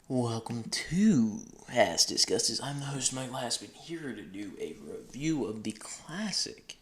Welcome to HASSDISCUSSES. I'm the host, Mike Lassman, here to do a review of the classic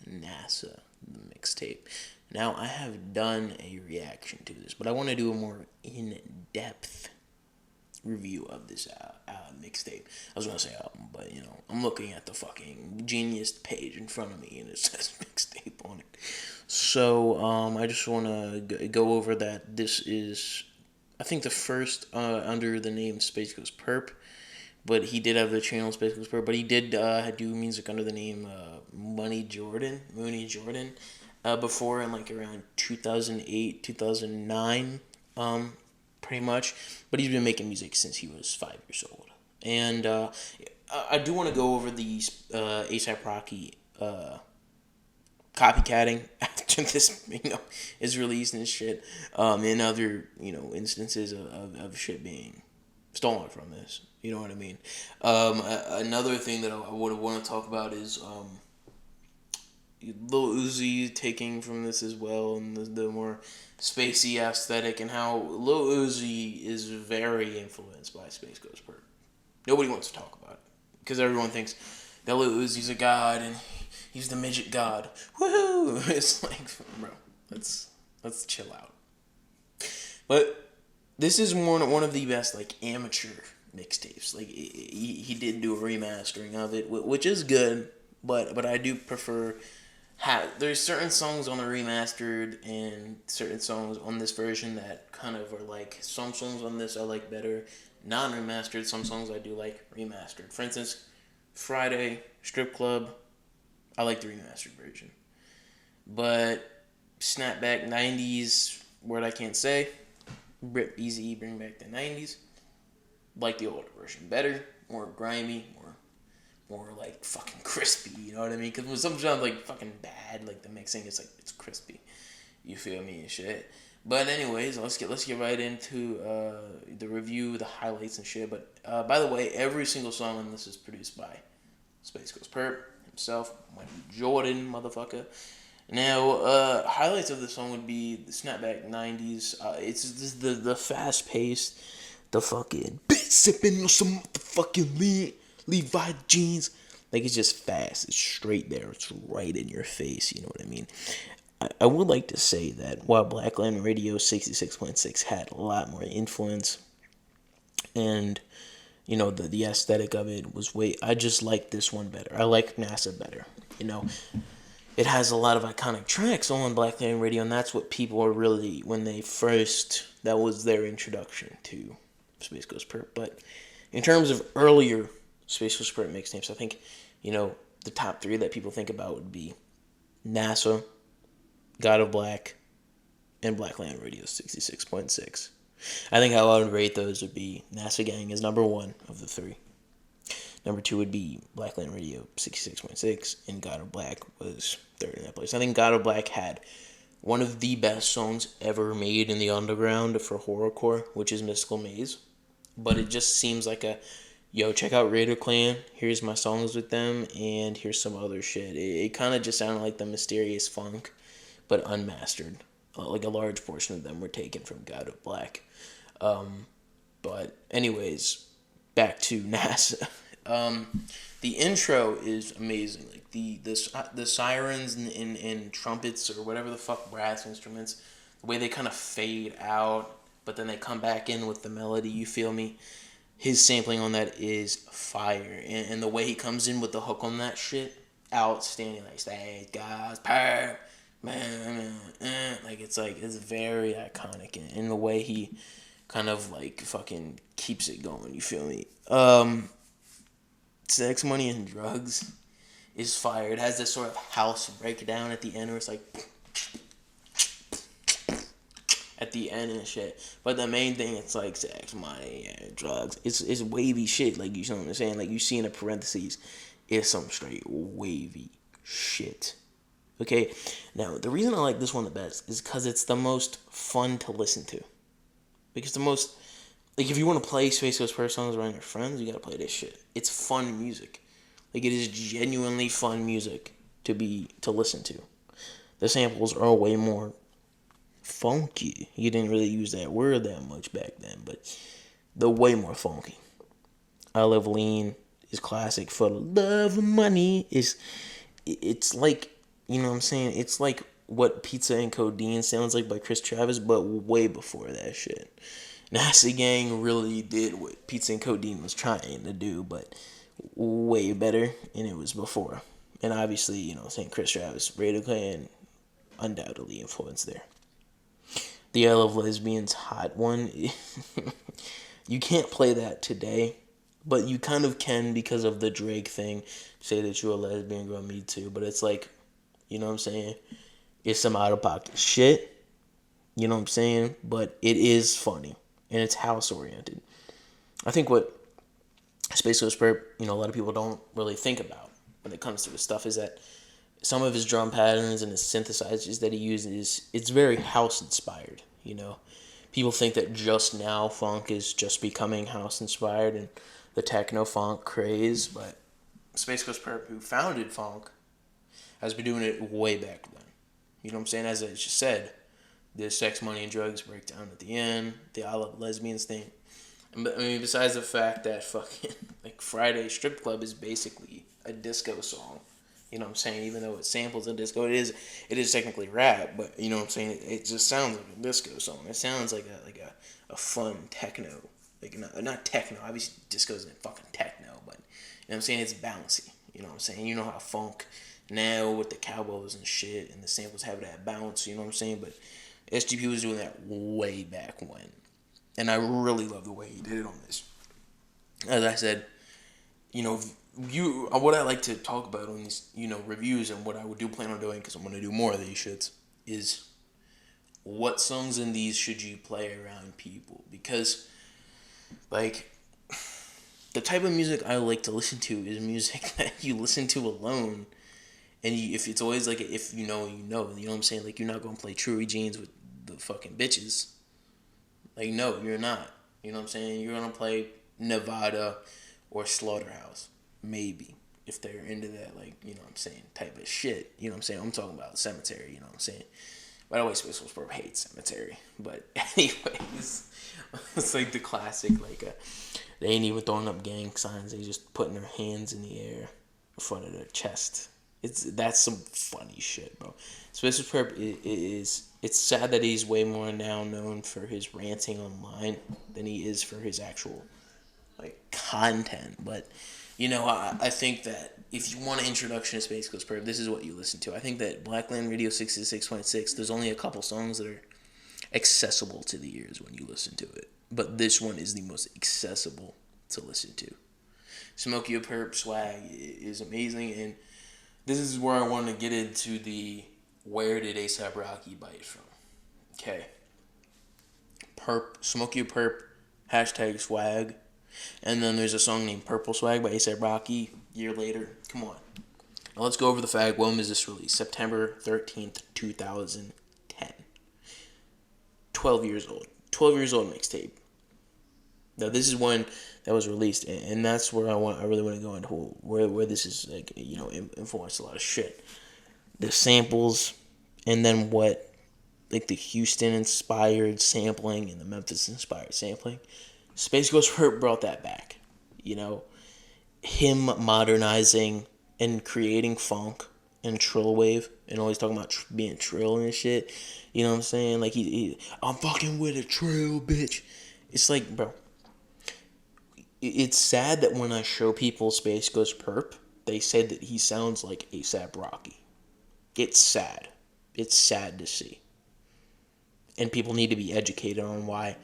NASA mixtape. Now, I have done a reaction to this, but I want to do a more in-depth review of this mixtape. I was going to say album, but, I'm looking at the fucking Genius page in front of me, and it says mixtape on it. So, I just want to go over that. This is, I think, the first under the name spaceghostpurrp, but he did have the channel spaceghostpurrp, but he did do music under the name Mooney Jordan, before in like around 2008, 2009, pretty much. But he's been making music since he was 5 years old. And I do want to go over the ASAP Rocky copycatting after this, is released and shit. And other, instances of shit being stolen from this. You know what I mean? Another thing that I would want to talk about is Lil Uzi taking from this as well, and the more spacey aesthetic, and how Lil Uzi is very influenced by Space Ghost Purrp. Nobody wants to talk about it because everyone thinks that Lil Uzi's a god and he's the midget god. Woohoo! It's like, bro, let's chill out. But this is one of the best like amateur mixtapes. Like he did do a remastering of it, which is good, but I do prefer. There's certain songs on the remastered and certain songs on this version that kind of are like, some songs on this I like better non-remastered, some songs I do like remastered. For instance, Friday, Strip Club, I like the remastered version. But Snapback 90s, word I can't say, Rip Easy, bring back the 90s, like the older version better, more grimy, more like fucking crispy, you know what I mean? Because when some sounds like fucking bad, like the mixing, it's like, it's crispy, you feel me, and shit. But anyways, let's get right into the review, the highlights and shit. But by the way, every single song on this is produced by Space Ghost Purrp himself, Michael Jordan, motherfucker. Now, highlights of the song would be the Snapback 90s. It's just the fast paced, the fucking bitch sipping on some motherfucking Levi jeans. Like, it's just fast. It's straight there. It's right in your face. You know what I mean? I would like to say that while Blackland Radio 66.6 had a lot more influence, and the aesthetic of it was I just like this one better. I like NASA better. It has a lot of iconic tracks on Blackland Radio, and that's what people are really, that was their introduction to Space Ghost Purrp. But in terms of earlier Space Ghost Purrp mixtapes, I think, the top three that people think about would be NASA, God of Black, and Blackland Radio 66.6. I think how I would rate those would be NASA Gang is number one of the three. Number two would be Blackland Radio 66.6, and God of Black was third in that place. I think God of Black had one of the best songs ever made in the underground for horrorcore, which is Mystical Maze. But it just seems like check out Raider Clan, here's my songs with them, and here's some other shit. It kind of just sounded like the Mysterious Funk, but unmastered. Like a large portion of them were taken from God of Black. But anyways, back to NASA. The intro is amazing. Like the sirens and trumpets or whatever the fuck brass instruments, the way they kind of fade out, but then they come back in with the melody. You feel me? His sampling on that is fire, and the way he comes in with the hook on that shit, outstanding. Like, "Stay, guys, purr, man," like it's very iconic, and the way he kind of like fucking keeps it going. You feel me? Sex, Money, and Drugs is fire. It has this sort of house breakdown at the end where it's like at the end and shit. But the main thing, it's like sex, money, and drugs. It's wavy shit. Like, you know what I'm saying? Like, you see in the parentheses, it's some straight wavy shit. Okay? Now, the reason I like this one the best is because it's the most fun to listen to. Because if you want to play Space Ghost Purrp songs around your friends, you gotta play this shit. It's fun music. Like, it is genuinely fun music to listen to. The samples are way more funky. You didn't really use that word that much back then, but They're way more funky. I Love Lean is classic. For the Love of Money is, it's like, you know what I'm saying? It's like what Pizza and Codeine sounds like by Chris Travis, but way before that shit. Nasty Gang really did what Pizza and Codeine was trying to do, but way better, and it was before. And obviously, you know what I'm saying, Chris Travis, Radio Clan, undoubtedly influenced there. The I Love Lesbians hot one, you can't play that today, but you kind of can because of the Drake thing. Say that you're a lesbian girl, me too. But it's like, you know what I'm saying? It's some out of pocket shit. You know what I'm saying? But it is funny. And it's house oriented. I think what Space Ghost Purrp, you know, a lot of people don't really think about when it comes to his stuff is that some of his drum patterns and his synthesizers that he uses, it's very house inspired, you know. People think that just now funk is just becoming house inspired and the techno funk craze, but Space Ghost Purrp, who founded funk, has been doing it way back then. You know what I'm saying? As I just said, the Sex, Money, and Drugs breakdown at the end, the I Love Lesbians thing. I mean, besides the fact that fucking like Friday Strip Club is basically a disco song. You know what I'm saying? Even though it samples a disco, it is technically rap, but you know what I'm saying? It just sounds like a disco song. It sounds like a fun techno. Like not techno, obviously disco isn't fucking techno, but you know what I'm saying? It's bouncy. You know what I'm saying? You know how funk now with the cowbells and shit and the samples have that bounce, you know what I'm saying? But SGP was doing that way back when. And I really love the way he did it on this. As I said, you know, what I like to talk about on these, you know, reviews and what I would do plan on doing, because I'm going to do more of these shits, is what songs in these should you play around people? Because, like, the type of music I like to listen to is music that you listen to alone. And if it's always like, if you know, you know what I'm saying? Like, you're not going to play Truey Jeans with the fucking bitches. Like, no, you're not. You know what I'm saying? You're going to play Nevada or Slaughterhouse. Maybe. If they're into that, like, you know what I'm saying, type of shit. You know what I'm saying? I'm talking about Cemetery, you know what I'm saying? By the way, Space Ghost Purrp hates Cemetery. But anyways, it's like the classic, like, they ain't even throwing up gang signs. They just putting their hands in the air in front of their chest. That's some funny shit, bro. Space Ghost Purrp is it's sad that he's way more now known for his ranting online than he is for his actual like content. But you know, I think that if you want an introduction to Space Ghost Purrp, this is what you listen to. I think that Blackland Radio 66.6, there's only a couple songs that are accessible to the ears when you listen to it. But this one is the most accessible to listen to. Smoke Your Purrp swag is amazing, and this is where I want to get into the where did A$AP Rocky bite from. Okay. Smoke Your Purrp, hashtag swag. And then there's a song named Purple Swag by A$AP Rocky, year later. Come on. Now let's go over the fact. When was this released? September 13th, 2010. 12 years old. 12 years old mixtape. Now this is when that was released, and that's where I really want to go into where this is, like, you know, influenced a lot of shit. The samples, and then what, like, the Houston inspired sampling and the Memphis inspired sampling. Space Ghost Purrp brought that back. You know, him modernizing and creating funk and trill wave, and always talking about being trill and shit. You know what I'm saying? Like, I'm fucking with a trill, bitch. It's like, bro, it's sad that when I show people Space Ghost Purrp, they say that he sounds like A$AP Rocky. It's sad. It's sad to see. And people need to be educated on why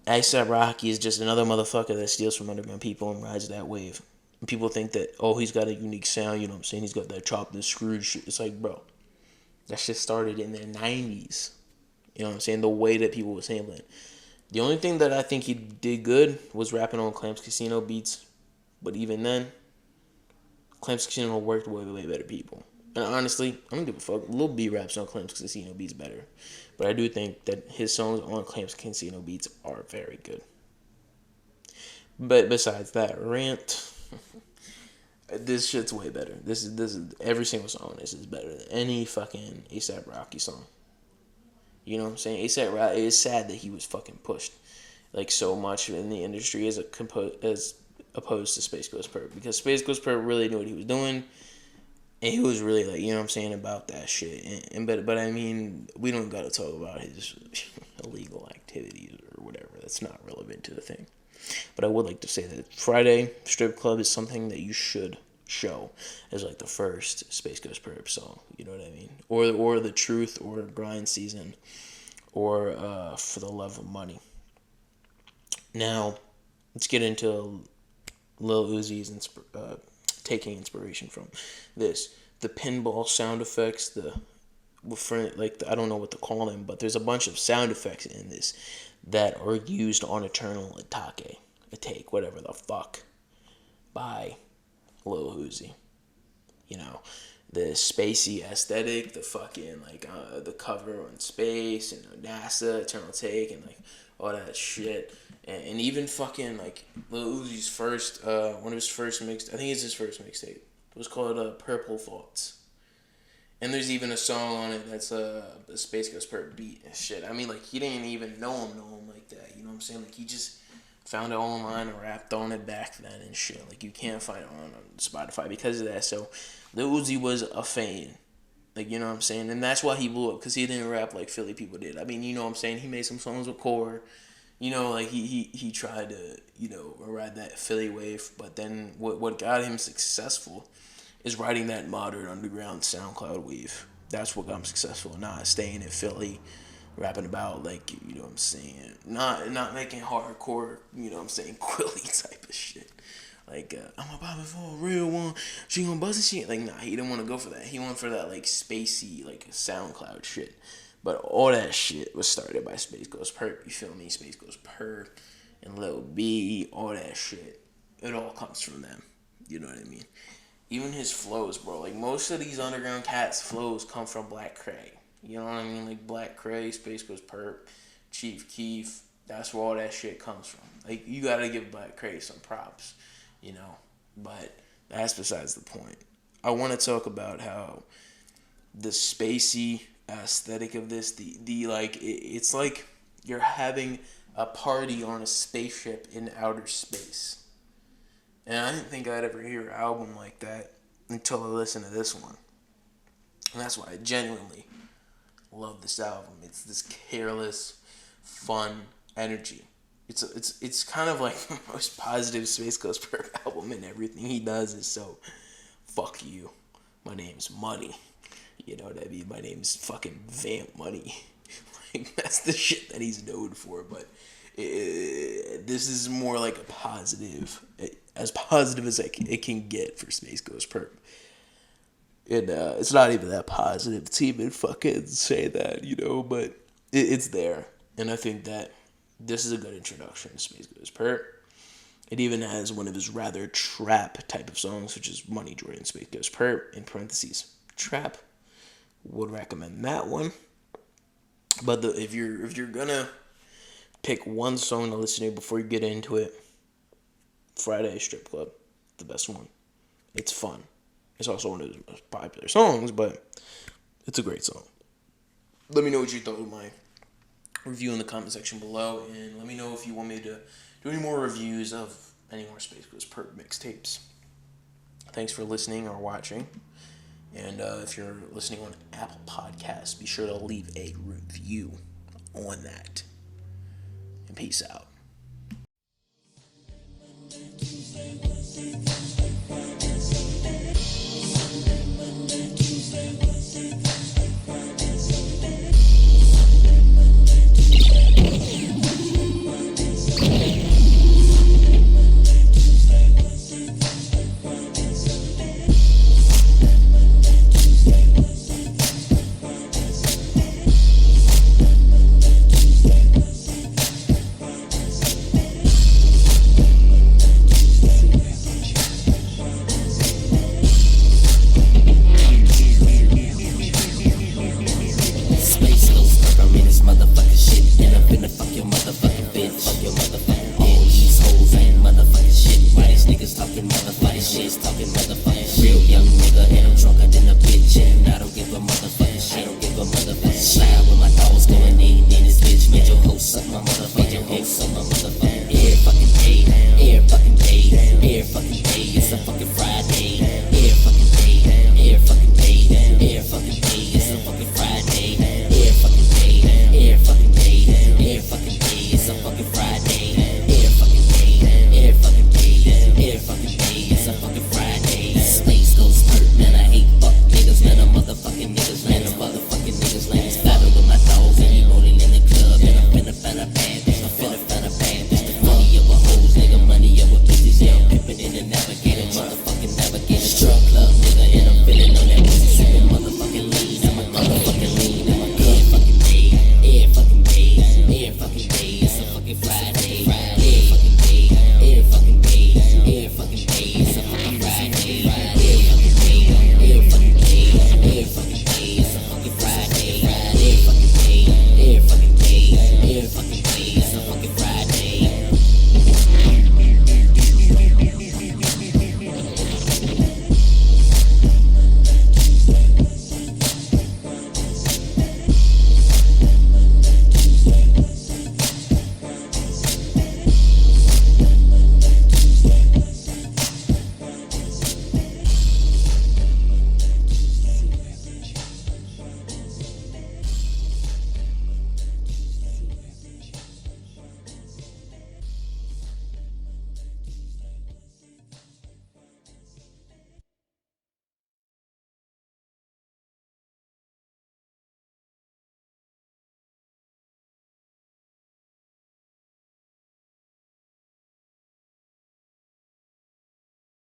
A$AP Rocky is just another motherfucker that steals from underground people and rides that wave. And people think that, oh, he's got a unique sound, you know what I'm saying? He's got that chopped and screwed shit. It's like, bro, that shit started in the 90s. You know what I'm saying? The way that people were sampling. The only thing that I think he did good was rapping on Clams Casino beats. But even then, Clams Casino worked with way better people. And honestly, I don't give a fuck. Lil B raps on Clams Casino beats better. But I do think that his songs on Clams Casino beats are very good. But besides that rant, this shit's way better. This is every single song on this is better than any fucking A$AP Rocky song. You know what I'm saying? A$AP Rocky, it's sad that he was fucking pushed like so much in the industry as opposed to Space Ghost Purrp, because Space Ghost Purrp really knew what he was doing, and he was really like, you know what I'm saying, about that shit. But I mean, we don't gotta talk about his illegal activities or whatever. That's not relevant to the thing. But I would like to say that Friday Strip Club is something that you should show as like the first Space Ghost Purrp song. You know what I mean? Or The Truth, or Grind Season, or For the Love of Money. Now, let's get into Lil Uzi's taking inspiration from this. The pinball sound effects, I don't know what to call them, but there's a bunch of sound effects in this that are used on Eternal Take, whatever the fuck, by Lil Uzi. You know, the spacey aesthetic, the fucking, like, the cover on space, and NASA, Eternal Take, and, like, all that shit. And even fucking, like, Lil Uzi's first, one of his first I think it's his first mixtape. It was called Purple Thoughts. And there's even a song on it that's a Space Ghost Purrp beat and shit. I mean, like, he didn't even know him like that. You know what I'm saying? Like, he just found it online and rapped on it back then and shit. Like, you can't find it on Spotify because of that. So, Lil Uzi was a fan. Like, you know what I'm saying? And that's why he blew up, because he didn't rap like Philly people did. I mean, you know what I'm saying? He made some songs with Core. You know, like, he tried to, you know, ride that Philly wave. But then what got him successful is riding that modern underground SoundCloud wave. That's what got him successful. Not staying in Philly, rapping about, like, you know what I'm saying, not making hardcore, you know what I'm saying, Quilly type of shit. Like, I'm about it for a real one, she gonna buzz and shit. Like, nah, he didn't want to go for that. He went for that, like, spacey, like, SoundCloud shit. But all that shit was started by Space Ghost Purrp, you feel me? Space Ghost Purrp and Lil B, all that shit. It all comes from them. You know what I mean? Even his flows, bro. Like, most of these underground cats' flows come from Black Cray. You know what I mean? Like, Black Cray, Space Ghost Purrp, Chief Keef. That's where all that shit comes from. Like, you gotta give Black Cray some props, you know? But that's besides the point. I want to talk about how the spacey aesthetic of this, it's like you're having a party on a spaceship in outer space. And I didn't think I'd ever hear an album like that until I listened to this one. And that's why I genuinely love this album. It's this careless, fun energy. It's kind of like the most positive Space Ghost Purrp album, and everything he does is so, fuck you. My name's Money. You know what I mean? My name's fucking Vamp Money. Like, that's the shit that he's known for, but this is more like a positive, as positive as it can get for Space Ghost Purrp. And it's not even that positive to even fucking say that, you know, but it's there. And I think that this is a good introduction to Space Ghost Purrp. It even has one of his rather trap type of songs, which is Money Jordan, Space Ghost Purrp, in parentheses, trap. Would recommend that one. But if you're gonna pick one song to listen to before you get into it, Friday Strip Club, the best one. It's fun. It's also one of his most popular songs, but it's a great song. Let me know what you thought of my review in the comment section below, and let me know if you want me to do any more reviews of any more Space Ghost Purrp mixtapes. Thanks for listening or watching. And if you're listening on Apple Podcasts, be sure to leave a review on that. And peace out. Slide with my dogs going in this bitch. Made your hoe suck my motherfucking face on my motherfucking